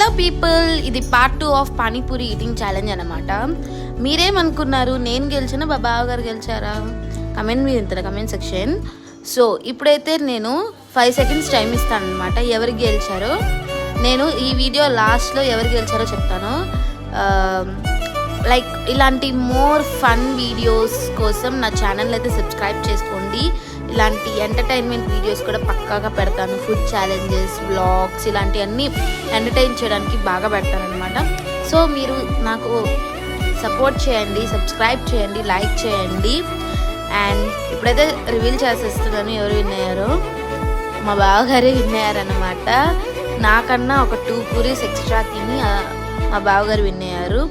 Hello people, ఇది part 2 of panipuri eating challenge అనమాట. మీరేమనుకున్నారు, నేను గెలిచానా బావ గారు గెలిచారా? కమెంట్ మీద ఇంత కమెంట్ సెక్షన్. సో ఇప్పుడైతే నేను 5 సెకండ్స్ టైం ఇస్తాను అనమాట. ఎవరు గెలిచారో నేను ఈ వీడియో లాస్ట్లో ఎవరు గెలిచారో చెప్తాను. లైక్ ఇలాంటి మోర్ ఫన్ వీడియోస్ కోసం నా ఛానల్ అయితే సబ్స్క్రైబ్ చేసుకోండి. ఇలాంటి ఎంటర్టైన్మెంట్ వీడియోస్ కూడా పక్కాగా పెడతాను. ఫుడ్ ఛాలెంజెస్, వ్లాగ్స్ ఇలాంటివన్నీ ఎంటర్టైన్ చేయడానికి బాగా పెడతాను అనమాట. సో మీరు నాకు సపోర్ట్ చేయండి, సబ్స్క్రైబ్ చేయండి, లైక్ చేయండి. అండ్ ఇప్పుడైతే రివీల్ చేసేస్తున్నాను ఎవరు విన్ అయ్యారో. మా బావగారే విన్ అయ్యారనమాట. నాకన్నా ఒక 2 పూరీస్ ఎక్స్ట్రా తిని మా బావగారు విన్ అయ్యారు.